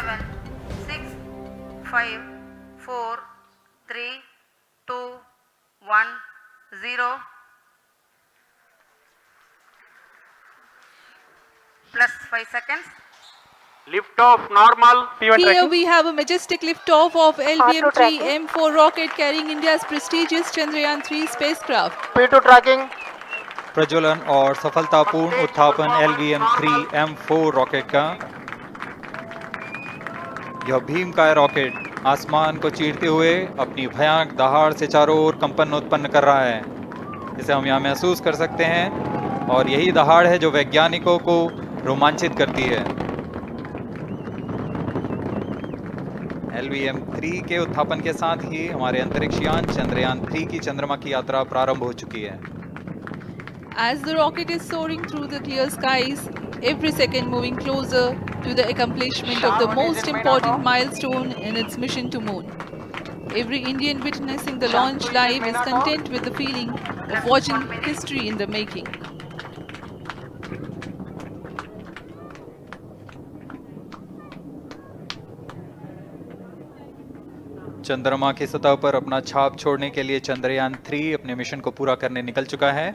7, 6, 5, 4, 3, 2, 1, 0. Plus 5 seconds. Lift off normal. Here tracking. we have a majestic liftoff of R2 tracking. LVM-3 M4 rocket carrying India's prestigious Chandrayaan-3 spacecraft. P2 tracking. प्रज्वलन और सफलतापूर्ण उत्थापन LVM-3 M4 rocket का। यह भीमकाय rocket आसमान को चीरते हुए अपनी भयानक दहाड़ से चारों ओर कंपन उत्पन्न कर रहा है। इसे हम यहाँ महसूस कर सकते हैं और यही दहाड़ है जो वैज्ञानिकों को रोमांचित करती है। LVM-3 के उत्थापन के साथ ही हमारे अंतरिक्ष यान चंद्रयान-3 की चंद्रमा की यात्रा प्रारंभ हो चुकी है। As the rocket is soaring through the clear skies, every second moving closer to the accomplishment of the most important milestone in its mission to moon. Every Indian witnessing the launch live is content with the feeling of watching history in the making. चंद्रमा की सतह पर अपना छाप छोड़ने के लिए चंद्रयान-3 अपने मिशन को पूरा करने निकल चुका है।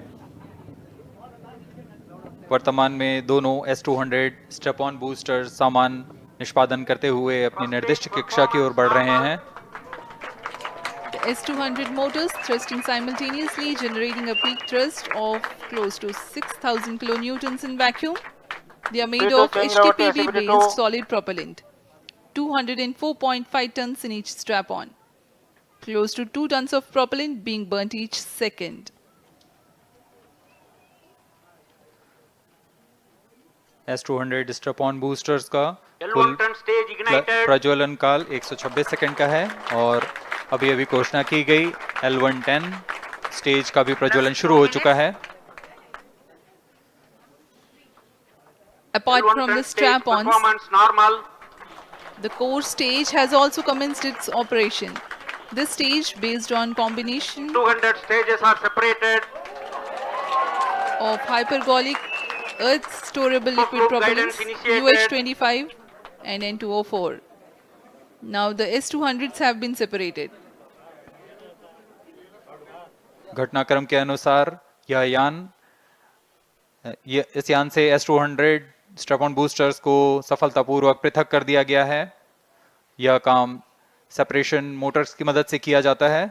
वर्तमान में दोनों S-200 स्टेप ऑन बूस्टर सामान निष्पादन करते हुए अपनी निर्दिष्ट कक्षा की ओर बढ़ रहे हैं। The S-200 motors thrusting simultaneously, generating a peak thrust of close to 6,000 kilonewtons in vacuum. They are made of HTPB-based solid propellant, 204.5 tons in each strap-on. Close to 2 tons of propellant being burnt each second. S-200 step on boosters का L1 कुल turn stage ignited. प्रज्वलन काल 126 second का है और अभी अभी घोषणा की गई L110 स्टेज का भी प्रज्वलन शुरू हो चुका है। Apart L1 from turn the stage strap-ons, performance normal. the core stage has also commenced its operation. This stage, based on combination 200 stages are separated. of hypergolic earth storable liquid Group propellants guidance initiated. UH-25 and N2O4. Now the S-200s have been separated. घटनाक्रम के अनुसार यह यान इस यान से S-200 step on boosters को सफलतापूर्वक पृथक कर दिया गया है। यह काम सेपरेशन मोटर्स की मदद से किया जाता है।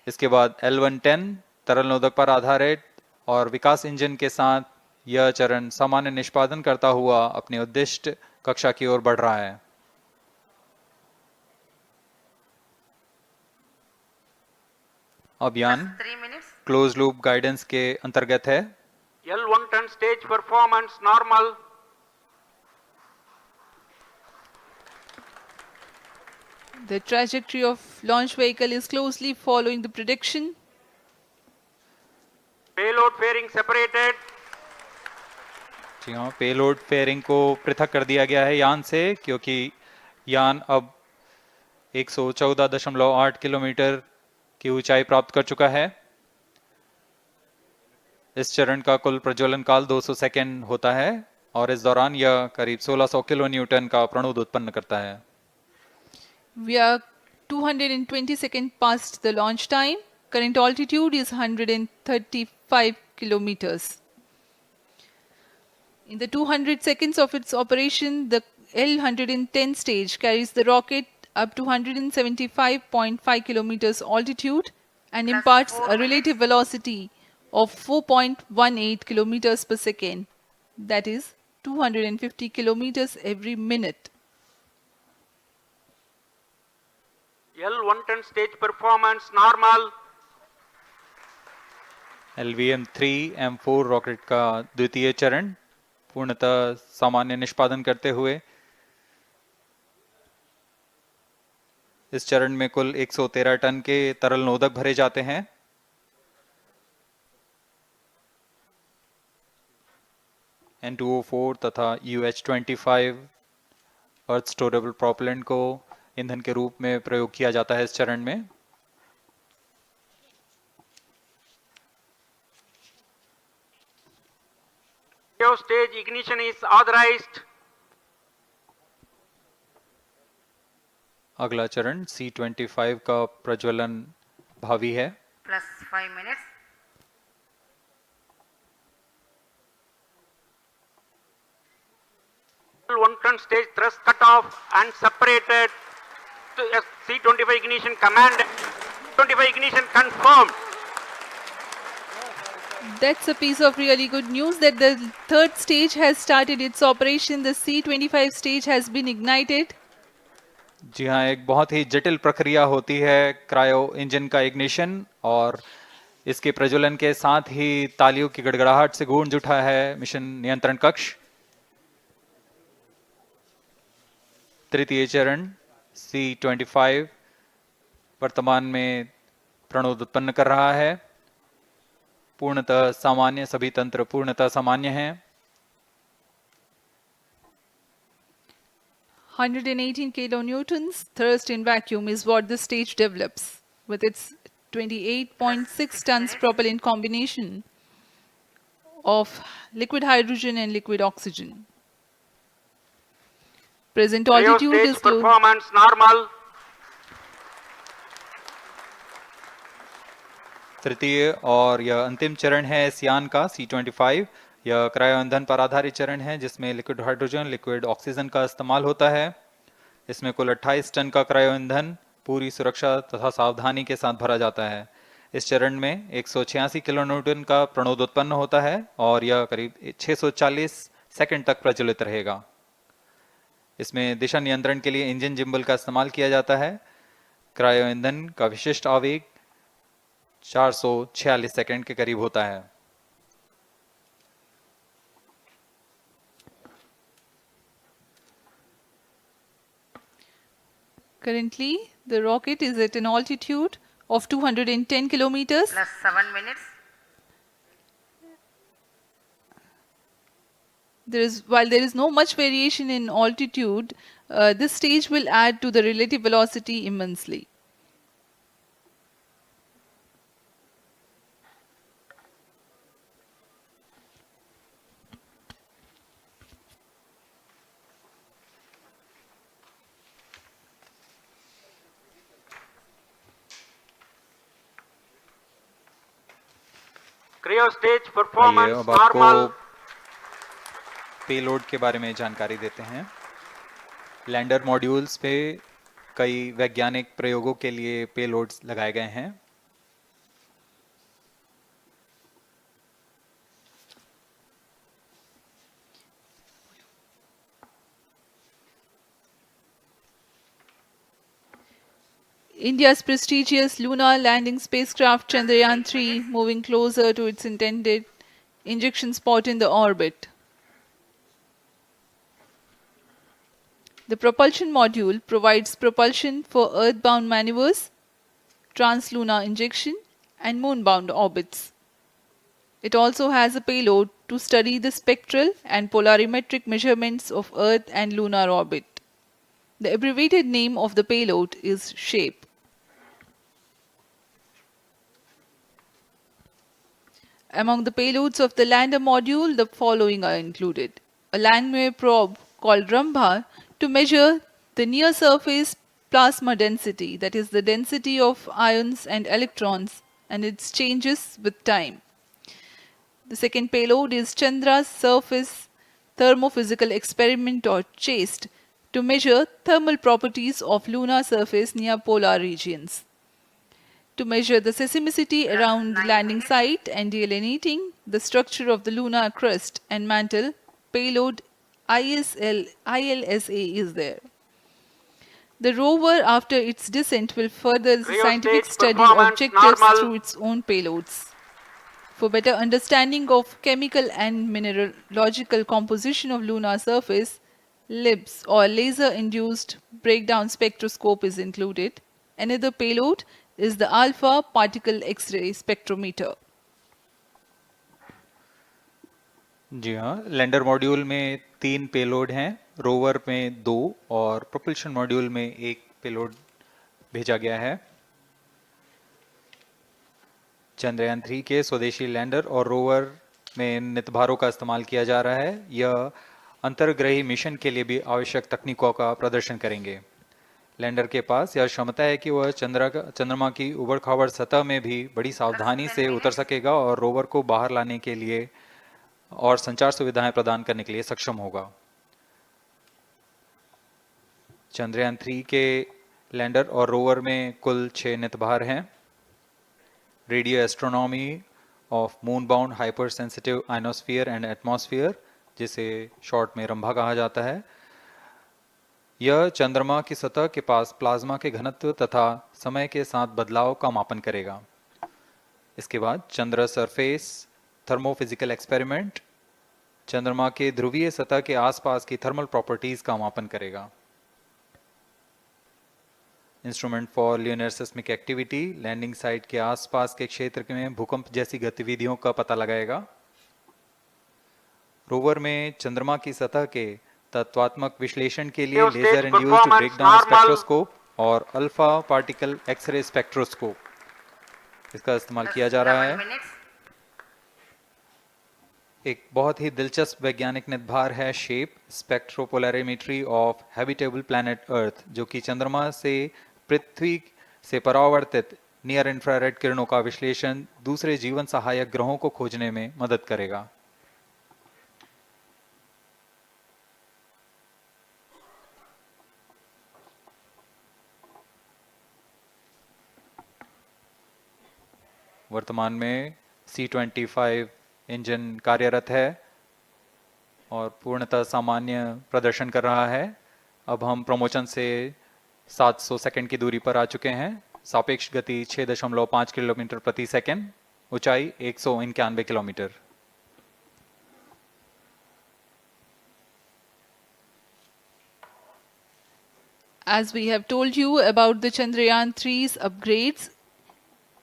इसके बाद L110 तरल नोदक पर आधारित और विकास इंजन के साथ यह चरण सामान्य निष्पादन करता हुआ अपनी उद्दिष्ट कक्षा की ओर बढ़ रहा है। अब यान 3 minutes. क्लोज लूप गाइडेंस के अंतर्गत है। L1 turn stage performance normal. The trajectory of launch vehicle is closely following the prediction. Payload fairing separated. जी हाँ, पेलोड फेयरिंग को पृथक कर दिया गया है यान से, क्योंकि यान अब 114.8 किलोमीटर की ऊंचाई प्राप्त कर चुका है। इस चरण का कुल प्रज्वलन काल 200 सेकेंड होता है और इस दौरान यह करीब 1600 किलो न्यूटन का प्रणोद उत्पन्न करता है। We are 220 seconds past the launch time. Current altitude is 135 kilometers. In the 200 seconds of its operation, the L110 stage carries the rocket up to 175.5 kilometers altitude and imparts a relative velocity of 4.18 kilometers per second. That is 250 kilometers every minute. L1 turn stage performance normal. LVM-3 M4 rocket का द्वितीय चरण पूर्णतः सामान्य निष्पादन करते हुए इस चरण में कुल 113 टन के तरल नोदक भरे जाते हैं। N2O4 तथा UH-25 अर्थ स्टोरेबल प्रोपेलेंट को ईंधन के रूप में प्रयोग किया जाता है इस चरण में। Stage ignition is authorized. अगला चरण C25 का प्रज्वलन भावी है। plus 5 minutes. L110 stage thrust cut off and separated. C25 ignition command. 25 ignition confirmed. That's a piece of really good news that the third stage has started its operation. The C25 stage has been ignited. जी हाँ, एक बहुत ही जटिल प्रक्रिया होती है cryo engine का ignition, और इसके प्रज्वलन के साथ ही तालियों की गड़गड़ाहट से गूंज उठा है मिशन नियंत्रण कक्ष। तृतीय चरण C25 वर्तमान में प्रणोद उत्पन्न कर रहा है। पूर्णतः सामान्य, सभी तंत्र पूर्णतः सामान्य हैं। 118 kilonewtons thrust in vacuum is what the stage develops with its 28.6 tons propellant combination of liquid hydrogen and liquid oxygen. Present Cryo altitude stage is close. performance normal. तृतीय और यह अंतिम चरण है इस यान का C25। यह क्रायो ईंधन पर आधारित चरण है जिसमें लिक्विड हाइड्रोजन, लिक्विड ऑक्सीजन का इस्तेमाल होता है। इसमें कुल 28 टन का क्रायो ईंधन पूरी सुरक्षा तथा सावधानी के साथ भरा जाता है। इस चरण में 186 किलोन्यूटन का प्रणोद उत्पन्न होता है और यह करीब 640 सेकंड तक प्रज्वलित रहेगा। इसमें दिशा नियंत्रण के लिए इंजन जिम्बल का इस्तेमाल किया जाता है। क्रायो ईंधन का विशिष्ट आवेग 446 सेकंड के करीब होता है। Currently, the rocket is at an altitude of 210 kilometers. Plus 7 minutes. While there is no much variation in altitude, this stage will add to the relative velocity immensely. Cryo stage आइए performance अब आपको normal. Payload के बारे में जानकारी देते हैं। Lander modules पे कई वैज्ञानिक प्रयोगों के लिए पेलोड्स लगाए गए हैं। India's prestigious lunar landing spacecraft Chandrayaan-3 moving closer to its intended injection spot in the orbit. The propulsion module provides propulsion for earthbound maneuvers, translunar injection, and moonbound orbits. It also has a payload to study the spectral and polarimetric measurements of Earth and lunar orbit. The abbreviated name of the payload is SHAPE. Among the payloads of the lander module, the following are included. A Langmuir probe called Rambha to measure the near-surface plasma density, that is the density of ions and electrons, and its changes with time. The second payload is Chandra's Surface Thermophysical Experiment, or CHASTE, to measure thermal properties of lunar surface near polar regions. To measure the seismicity around the landing site and delineating the structure of the lunar crust and mantle, payload ILSA is there. The rover, after its descent, will further the Cryo scientific stage study performance objectives normal. through its own payloads. For better understanding of chemical and mineralogical composition of lunar surface, LIBS, or laser-induced breakdown spectroscope, is included. Another payload is the alpha particle X-ray spectrometer. जी हाँ, lander module में 3 payload हैं, rover में 2 और propulsion module में 1 payload भेजा गया है। चंद्रयान 3 के स्वदेशी लैंडर और रोवर में नितभारों का इस्तेमाल किया जा रहा है। यह अंतर्ग्रही मिशन के लिए भी आवश्यक तकनीकों का प्रदर्शन करेंगे। लैंडर के पास यह क्षमता है कि वह चंद्रमा की उबड़-खाबड़ सतह में भी बड़ी सावधानी से उतर सकेगा और रोवर को बाहर लाने के लिए और संचार सुविधाएं प्रदान करने के लिए सक्षम होगा। चंद्रयान 3 के लैंडर और रोवर में कुल 6 नितभार हैं। Radio astronomy of moon bound hyper sensitive ionosphere and atmosphere, जिसे शॉर्ट में रंभा कहा जाता है, यह चंद्रमा की सतह के पास प्लाज्मा के घनत्व तथा समय के साथ बदलाव का मापन करेगा। इसके बाद चंद्र सरफेस थर्मोफिजिकल एक्सपेरिमेंट चंद्रमा के ध्रुवीय सतह के आसपास की थर्मल प्रॉपर्टीज का मापन करेगा। Instrument for lunar seismic activity landing site के आसपास के क्षेत्र में भूकंप जैसी गतिविधियों का पता लगाएगा। रोवर में चंद्रमा की सतह के तत्वात्मक विश्लेषण के लिए लेजर इंड्यूस्ड ब्रेकडाउन स्पेक्ट्रोस्कोप और अल्फा पार्टिकल एक्सरे स्पेक्ट्रोस्कोप इसका इस्तेमाल किया जा रहा है। 11 minutes. एक बहुत ही दिलचस्प वैज्ञानिक निर्धार है shape स्पेक्ट्रोपोलैरिमेट्री of habitable planet earth, जो कि चंद्रमा से पृथ्वी से परावर्तित नियर इंफ्रारेड किरणों का विश्लेषण दूसरे जीवन सहायक ग्रहों को खोजने में मदद करेगा। वर्तमान में C-25 इंजन कार्यरत है और पूर्णतः सामान्य प्रदर्शन कर रहा है। अब हम प्रमोशन से 700 सेकंड की दूरी पर आ चुके हैं। सापेक्ष गति 6.5 किलोमीटर प्रति सेकंड, ऊंचाई 191 kilometre. As we have told you about the Chandrayaan 3's upgrades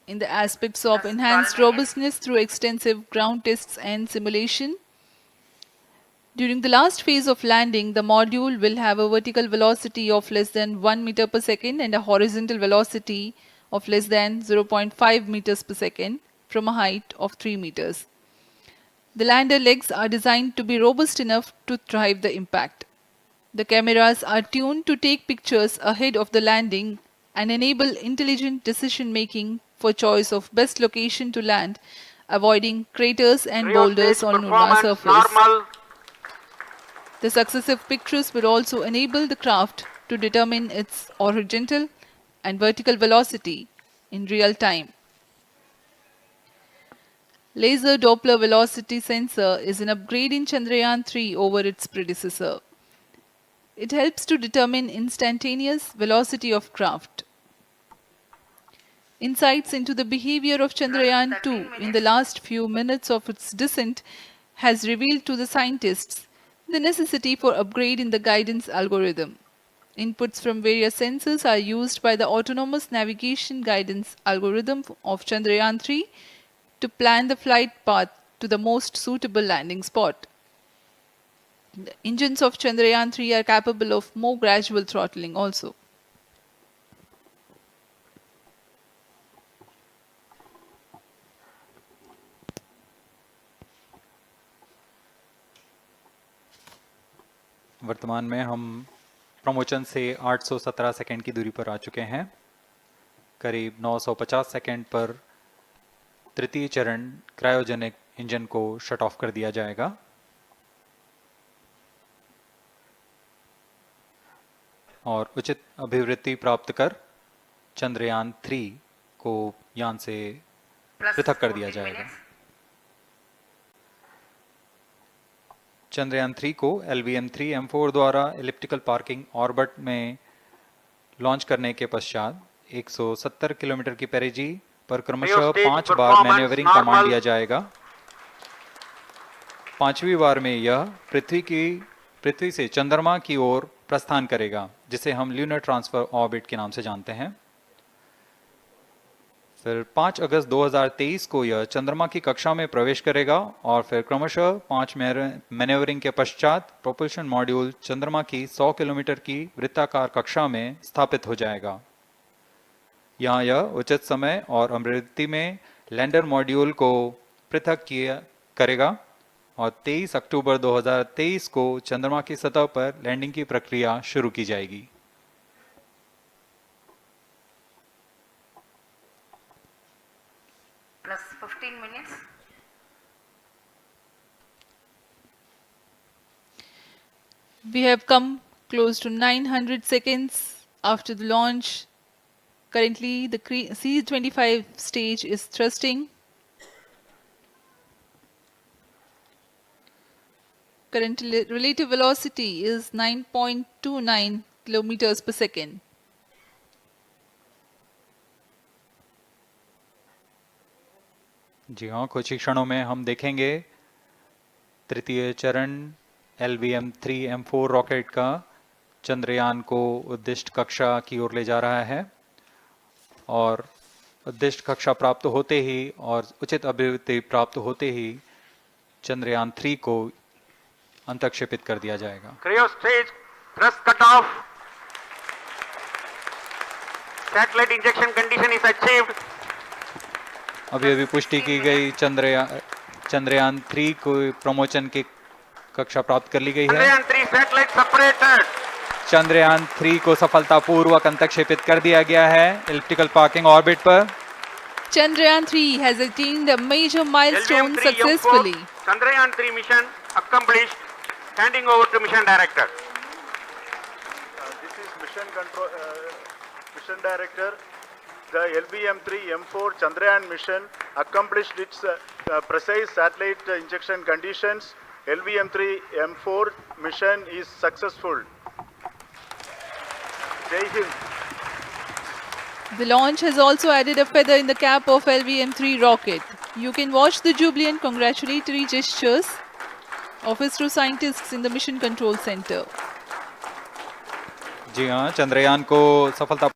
in the aspects of enhanced robustness through extensive ground tests and simulation. During the last phase of landing, the module will have a vertical velocity of less than 1 meter per second and a horizontal velocity of less than 0.5 meters per second from a height of 3 meters. The lander legs are designed to be robust enough to thrive the impact. The cameras are tuned to take pictures ahead of the landing and enable intelligent decision making for choice of best location to land, avoiding craters and boulders on lunar surface. Normal. The successive pictures will also enable the craft to determine its horizontal and vertical velocity in real time. Laser Doppler velocity sensor is an upgrade in Chandrayaan 3 over its predecessor. It helps to determine instantaneous velocity of craft. Insights into the behavior of Chandrayaan 2 in the last few minutes of its descent has revealed to the scientists the necessity for upgrade in the guidance algorithm. Inputs from various sensors are used by the autonomous navigation guidance algorithm of Chandrayaan 3 to plan the flight path to the most suitable landing spot. The engines of Chandrayaan 3 are capable of more gradual throttling also. वर्तमान में हम promotion से 817 second की दूरी पर आ चुके हैं। करीब 950 सेकंड पर तृतीय चरण क्रायोजेनिक इंजन को शट ऑफ कर दिया जाएगा। और उचित अभिवृद्धि प्राप्त कर चंद्रयान 3 को यान से Plus पृथक कर दिया 14 जाएगा। minutes. चंद्रयान 3 को LVM-3M4 द्वारा एलिप्टिकल पार्किंग ऑर्बिट में लॉन्च करने के पश्चात 170 किलोमीटर की पेरिजी पर क्रमशः Stage 5 बार performance मैन्यूवरिंग कमांड normal. दिया जाएगा। 5वीं बार में यह पृथ्वी से चंद्रमा की ओर प्रस्थान करेगा, जिसे हम ल्यूनर ट्रांसफर ऑर्बिट के नाम से जानते हैं। फिर 5 अगस्त 2023 को यह चंद्रमा की कक्षा में प्रवेश करेगा और फिर क्रमशः 5 मैन्यूवरिंग के पश्चात प्रोपल्शन मॉड्यूल चंद्रमा की 100 किलोमीटर की वृत्ताकार कक्षा में स्थापित हो जाएगा। यहाँ यह उचित समय और अभिवृद्धि में लैंडर मॉड्यूल को पृथक करेगा और 23 अक्टूबर 2023 को चंद्रमा की सतह पर लैंडिंग की प्रक्रिया शुरू की जाएगी। We have come close to 900 seconds after the launch. Currently, the C-25 stage is thrusting. Current relative velocity is 9.29 kilometers per second. जी हाँ, कुछ ही क्षणों में हम देखेंगे तृतीय चरण LVM-3M4 रॉकेट का चंद्रयान को उद्दिष्ट कक्षा की ओर ले जा रहा है और उद्दिष्ट कक्षा प्राप्त होते ही और उचित अभिवृद्धि प्राप्त होते ही चंद्रयान 3 को अंतक्षेपित कर दिया जाएगा। Cryo stage thrust cutoff. Satellite injection condition is achieved. अभी पुष्टि की गई चंद्रयान 3 को प्रमोशन की कक्षा प्राप्त कर ली गई है। Chandrayaan 3 satellite separated. चंद्रयान 3 को सफलतापूर्वक अंतक्षेपित कर दिया गया है एलिप्टिकल पार्किंग ऑर्बिट पर। Chandrayaan 3 has attained a major milestone LVM-3M4 successfully. Chandrayaan 3 mission accomplished. Handing over to mission director. This is mission director. The LVM-3M4 Chandrayaan mission accomplished its precise satellite injection conditions. LVM-3M4 mission is successful. Jai Hind. The launch has also added a feather in the cap of LVM-3 rocket. You can watch the jubilant congratulatory gestures of ISRO scientists in the Mission Control Center. जी हाँ, चंद्रयान को सफलता